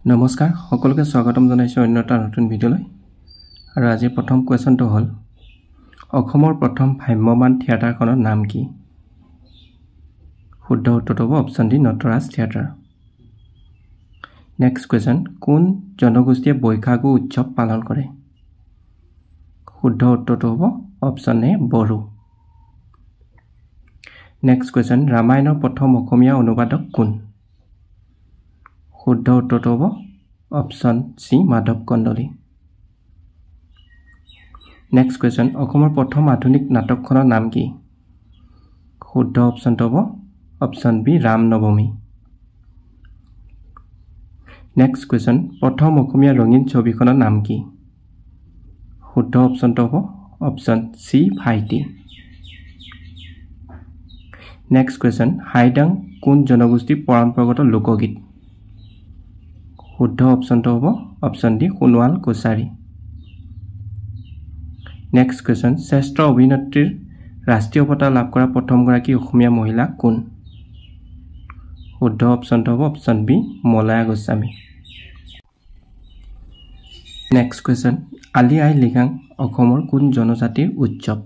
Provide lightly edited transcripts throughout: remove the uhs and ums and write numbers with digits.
নমস্কাৰ সকলোকে স্বাগতম জনাইছো অন্য এটা নতুন ভিডিঅলৈ আৰু আজি প্ৰথম কোৱেশ্চনটো হ'ল অসমৰ প্ৰথম ভ্ৰাম্যমাণ থিয়েটাৰখনৰ নাম কি শুদ্ধ উত্তৰটো হ'ব option D Natraj theatre next question কোন জনগোষ্ঠীয়ে বৈশাগু উৎসৱ পালন কৰে শুদ্ধ উত্তৰটো হ'ব option A Bodo next question ৰামায়ণৰ প্ৰথম অসমীয়া অনুবাদক কোন শুদ্ধ উত্তৰটো হ'ব option C Madhav Kandali next question অসমৰ প্ৰথম আধুনিক নাটকখনৰ নাম কি শুদ্ধ অপচনটো হ'ব অপচন বি ৰাম নৱমী নেক্সট কোৱেশ্চন প্ৰথম অসমীয়া ৰঙীন ছবিখনৰ নাম কি শুদ্ধ অপচনটো হ'ব অপচন সি ভাইটি নেক্সট কোৱেশ্চন হাইডাং কোন জনগোষ্ঠীৰ পৰম্পৰাগত লোকগীত শুদ্ধ অপচনটো হ'ব option D Sonowal Kachari next question শ্ৰেষ্ঠ অভিনেত্ৰীৰ ৰাষ্ট্ৰীয় বঁটা লাভ কৰা প্ৰথমগৰাকী অসমীয়া মহিলা কোন শুদ্ধ অপচনটো হ'ব অপচন বি মলয়া গোস্বামী নেক্সট কোৱেশ্চন আলি আই লৃগাং অসমৰ কোন জনজাতিৰ উৎসৱ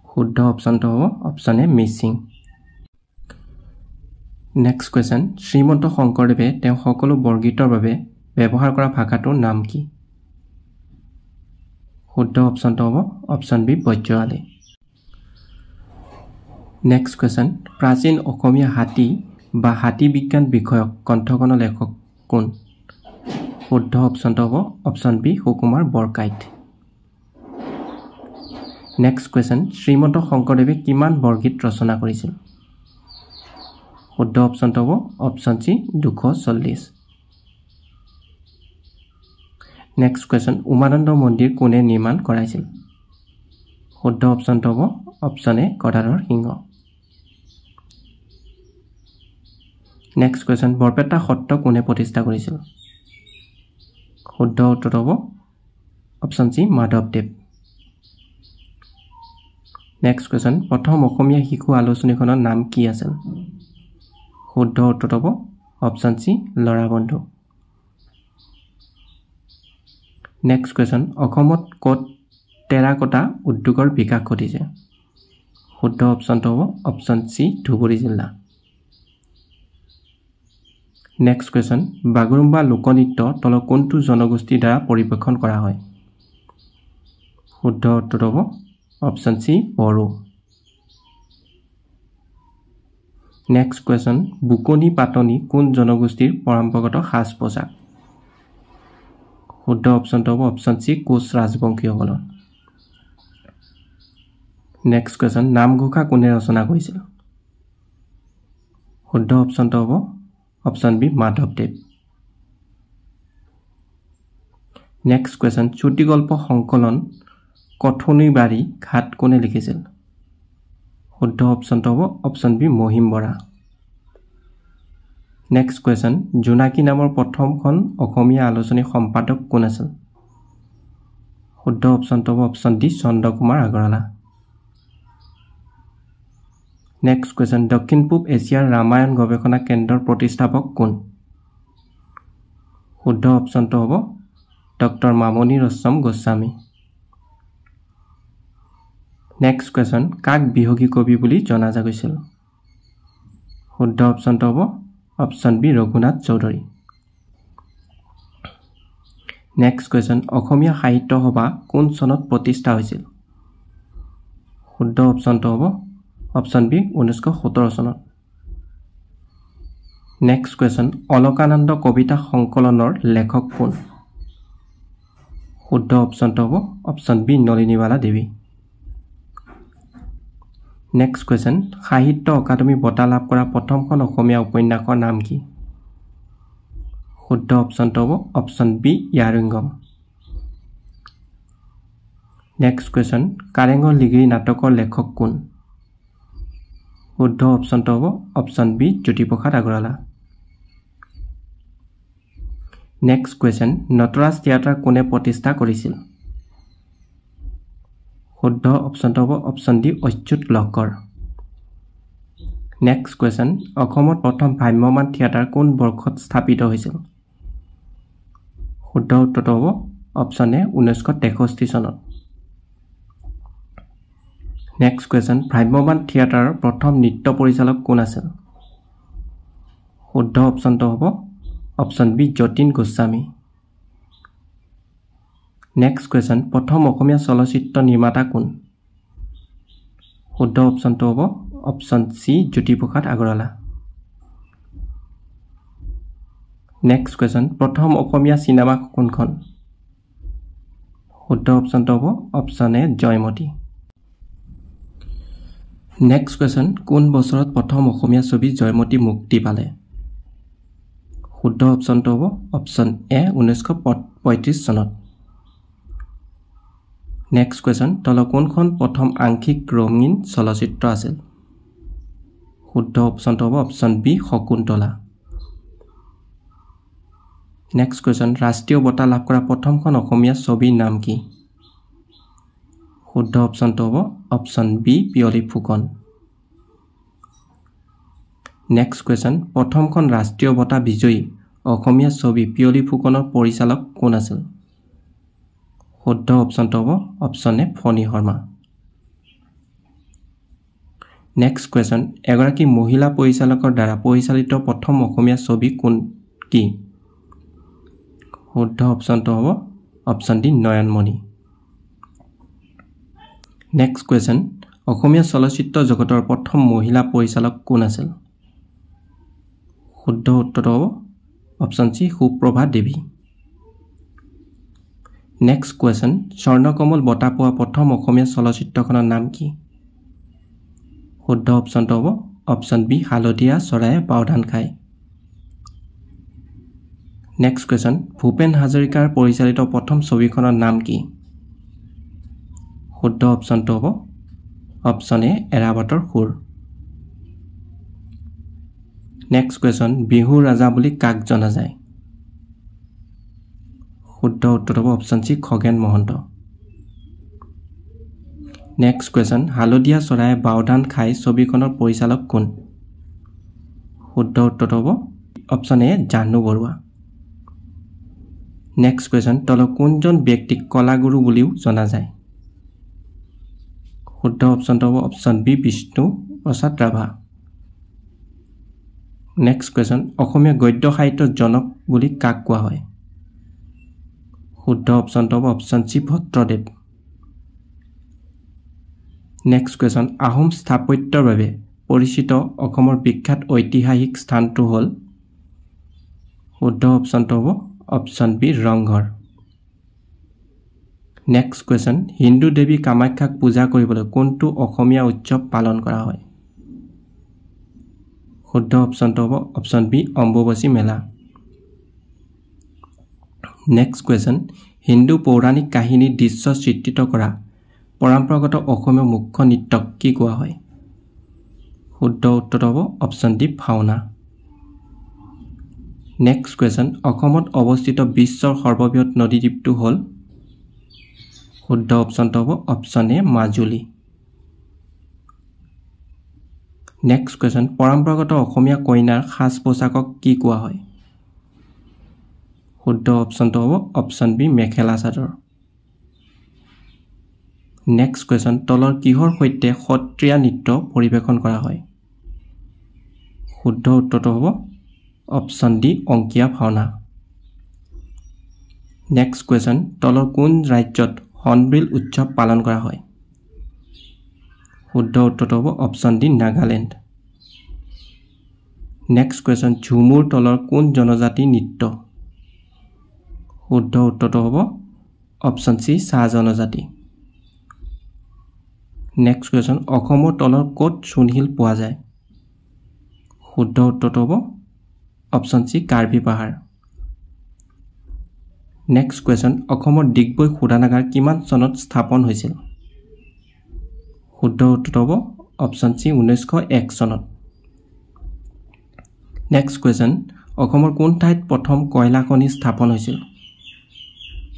শুদ্ধ অপচনটো হ'ব অপচন এ মিচিং নেক্সট কোৱেশ্চন শ্ৰীমন্ত শংকৰদেৱে তেওঁ সকলো বৰগীতৰ বাবে ব্যৱহাৰ কৰা ভাষাটোৰ নাম কি শুদ্ধ অপচনটো হ'ব option B Brajavali next question প্ৰাচীন অসমীয়া হাতী বা হাতী বিজ্ঞান বিষয়ক গ্ৰন্থখনৰ লেখক কোন শুদ্ধ অপচনটো হ'ব option B Sukumar Barkaith next question Srimanta শংকৰদেৱে কিমান বৰগীত ৰচনা কৰিছিল শুদ্ধ অপচনটো হ'ব option C 240 next question Umananda মন্দিৰ কোনে নিৰ্মাণ কৰাইছিল শুদ্ধ অপচনটো হ'ব option A Gadadhar Singha next question Barpeta Satra কোনে প্ৰতিষ্ঠা কৰিছিল শুদ্ধ উত্তৰটো হ'ব অপচন সি মাধৱদেৱ নেক্সট কোৱেশ্চন প্ৰথম অসমীয়া শিশু আলোচনীখনৰ নাম কি আছিল শুদ্ধ উত্তৰটো হ'ব অপচন সি লৰা বন্ধু নেক্সট কোৱেশ্চন অসমত ক'ত টেৰাকটা উদ্যোগৰ বিকাশ ঘটিছে শুদ্ধ অপচনটো হ'ব অপচন সি ধুবুৰী জিলা নেক্সট কোৱেশ্চন বাগৰুম্বা লোকনৃত্য তলৰ কোনটো জনগোষ্ঠীৰ দ্বাৰা পৰিৱেশন কৰা হয় শুদ্ধ উত্তৰটো হ'ব option C Bodo next question বুকনি পাতনি কোন জনগোষ্ঠীৰ পৰম্পৰাগত সাজ পোছাক শুদ্ধ অপচনটো হ'ব অপচন সি কোচ ৰাজবংশীসকলৰ নেক্সট কোৱেশ্চন নামঘোষা কোনে ৰচনা কৰিছিল শুদ্ধ অপচনটো হ'ব অপচন বি মাধৱদেৱ নেক্সট কোৱেশ্চন চুটিগল্প সংকলন কথনিবাৰী ঘাট কোনে লিখিছিল শুদ্ধ অপচনটো হ'ব option B Mahim Bora next question Jonaki নামৰ প্ৰথমখন অসমীয়া আলোচনী সম্পাদক কোন আছিল শুদ্ধ অপচনটো হ'ব option D Chandra Kumar Agarwala next question দক্ষিণ পূব এছিয়াৰ ৰামায়ণ গৱেষণা কেন্দ্ৰৰ প্ৰতিষ্ঠাপক কোন শুদ্ধ অপচনটো হ'ব doctor Mamoni Raisom Goswami next question কাক বিহগী কবি বুলি জনা গৈছিল শুদ্ধ অপচনটো হ'ব option B Raghunath Choudhury next question Asamiya Sahitya Sabha কোন চনত প্ৰতিষ্ঠা হৈছিল শুদ্ধ অপচনটো হ'ব অপচন বি 1917 চনত নেক্সট কোৱেশ্চন অলকানন্দ কবিতা সংকলনৰ লেখক কোন শুদ্ধ অপচনটো হ'ব option B Nalinibala Devi next question সাহিত্য অকাডেমী বঁটা লাভ কৰা প্ৰথমখন অসমীয়া উপন্যাসৰ নাম কি শুদ্ধ অপচনটো হ'ব option B Yarungam next question কাৰেঙৰ লিগিৰি নাটকৰ লেখক কোন শুদ্ধ অপচনটো হ'ব option B Jyotiprasad Agarwala next question Natraj theatre কোনে প্ৰতিষ্ঠা কৰিছিল শুদ্ধ অপচনটো হ'ব option D Achyut Lahkar next question অসমত প্ৰথম ভ্ৰাম্যমাণ থিয়েটাৰ কোন বৰ্ষত স্থাপিত হৈছিল শুদ্ধ উত্তৰটো হ'ব অপশ্যন এ 1963 চনত নেক্সট কোৱেশ্যন ভ্ৰাম্যমাণ থিয়েটাৰৰ প্ৰথম নৃত্য পৰিচালক কোন আছিল শুদ্ধ অপশ্যনটো হ'ব option B Jatin Goswami next question প্ৰথম অসমীয়া চলচ্চিত্ৰ নিৰ্মাতা কোন শুদ্ধ অপশ্যনটো হ'ব option C Jyotiprasad Agarwala next question প্ৰথম অসমীয়া সিনেমা কোনখন শুদ্ধ অপশ্যনটো হ'ব option A Joymoti next question কোন বছৰত প্ৰথম অসমীয়া ছবি জয়মতী মুক্তি পালে শুদ্ধ অপশ্যনটো হ'ব অপশ্যন এ 1935 চনত নেক্সট কোৱেশ্যন তলৰ কোনখন প্ৰথম আংশিক ৰঙীন চলচ্চিত্ৰ আছিল শুদ্ধ অপশ্যনটো হ'ব option B Shakuntala next question ৰাষ্ট্ৰীয় বঁটা লাভ কৰা প্ৰথমখন অসমীয়া ছবিৰ নাম কি শুদ্ধ অপশ্যনটো হ'ব option B Piyali Phukan next question প্ৰথমখন ৰাষ্ট্ৰীয় বঁটা বিজয়ী অসমীয়া ছবি পিয়লি ফুকনৰ পৰিচালক কোন আছিল শুদ্ধ অপশ্যনটো হ'ব option A Phani Sharma next question এগৰাকী মহিলা পৰিচালকৰ দ্বাৰা পৰিচালিত প্ৰথম অসমীয়া ছবি কোন কি শুদ্ধ অপশ্যনটো হ'ব option D Nayanmoni next question Asamiya চলচ্চিত্ৰ জগতৰ প্ৰথম মহিলা পৰিচালক কোন আছিল শুদ্ধ উত্তৰটো হ'ব অপশ্যন সি সুপ্ৰভা দেৱী নেক্সট কোৱেশ্যন স্বৰ্ণকমল বঁটা পোৱা প্ৰথম অসমীয়া চলচ্চিত্ৰখনৰ নাম কি শুদ্ধ অপশ্যনটো হ'ব অপশ্যন বি হালধীয়া চৰায়ে বাওধান খায় নেক্সট কোৱেশ্যন ভূপেন হাজৰিকাৰ পৰিচালিত প্ৰথম ছবিখনৰ নাম কি শুদ্ধ অপশ্যনটো হ'ব অপশ্যন এ এৰাবাটৰ সুৰ নেক্সট কোৱেশ্যন বিহু ৰাজা বুলি কাক জনা যায় শুদ্ধ উত্তৰ হ'ব অপশ্যন সি খগেন মহন্ত নেক্সট কোৱেশ্যন হালধীয়া চৰায়ে বাওধান খায় ছবিখনৰ পৰিচালক কোন শুদ্ধ উত্তৰটো হ'ব option A Jahnu Barua next question তলৰ কোনজন ব্যক্তিক কলাগুৰু বুলিও জনা যায় শুদ্ধ অপশ্যনটো হ'ব option B Bishnu Prasad Rabha next question অসমীয়া গদ্য সাহিত্যৰ জনক বুলি কাক কোৱা হয় শুদ্ধ অপশ্যনটো হ'ব অপশ্যন সি ভট্টদেৱ নেক্সট কোৱেশ্যন আহোম স্থাপত্যৰ বাবে পৰিচিত অসমৰ বিখ্যাত ঐতিহাসিক স্থানটো হ'ল শুদ্ধ অপশ্যনটো হ'ব option B Rangghar next question হিন্দু দেৱী কামাখ্যাক পূজা কৰিবলৈ কোনটো অসমীয়া উৎসৱ পালন কৰা হয় শুদ্ধ অপশ্যনটো হ'ব অপশ্যন বি অম্বুবাচী মেলা নেক্সট কুৱেশ্যন হিন্দু পৌৰাণিক কাহিনীৰ দৃশ্য চিত্ৰিত কৰা পৰম্পৰাগত অসমীয়া মুখ্য নৃত্যক কি কোৱা হয় শুদ্ধ উত্তৰ হ'ব অপশ্যন ডি ভাওনা নেক্সট কুৱেশ্যন অসমত অৱস্থিত বিশ্বৰ সৰ্ববৃহৎ নদীদ্বীপটো হ'ল শুদ্ধ অপশ্যনটো হ'ব অপশ্যন এ মাজুলী নেক্সট কুৱেশ্যন পৰম্পৰাগত অসমীয়া কইনাৰ সাজ পোছাকক কি কোৱা হয় শুদ্ধ অপশ্যনটো হ'ব option B mekhela chador next question তলৰ কিহৰ সৈতে সত্ৰীয়া নৃত্য পৰিৱেশন কৰা হয় শুদ্ধ উত্তৰটো হ'ব option D Ankiya Bhaona next question তলৰ কোন ৰাজ্যত হৰ্ণবিল উৎসৱ পালন কৰা হয় শুদ্ধ উত্তৰটো হ'ব option D Nagaland next question Jhumur তলৰ কোন জনজাতি নৃত্য শুদ্ধ উত্তৰটো হ'ব অপশ্যন সি চাহ জনজাতি নেক্সট কুৱেশ্যন অসমৰ তলৰ ক'ত চূণশিল পোৱা যায় শুদ্ধ উত্তৰটো হ'ব অপশ্যন সি কাৰ্বি পাহাৰ নেক্সট কুৱেশ্যন অসমৰ ডিগবৈ শোধনাগাৰ কিমান চনত স্থাপন হৈছিল শুদ্ধ উত্তৰটো হ'ব অপশ্যন সি 1901 চনত নেক্সট কুৱেশ্যন অসমৰ কোন ঠাইত প্ৰথম কয়লা খনি স্থাপন হৈছিল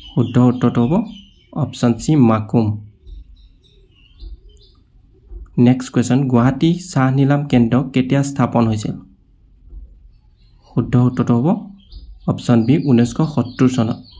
শুদ্ধ উত্তৰটো হ'ব অপশ্যন সি মাকুম নেক্সট কুৱেশ্যন গুৱাহাটী চাহ নিলাম কেন্দ্ৰ কেতিয়া স্থাপন হৈছিল শুদ্ধ উত্তৰটো হ'ব অপশ্যন বি 1970 চনত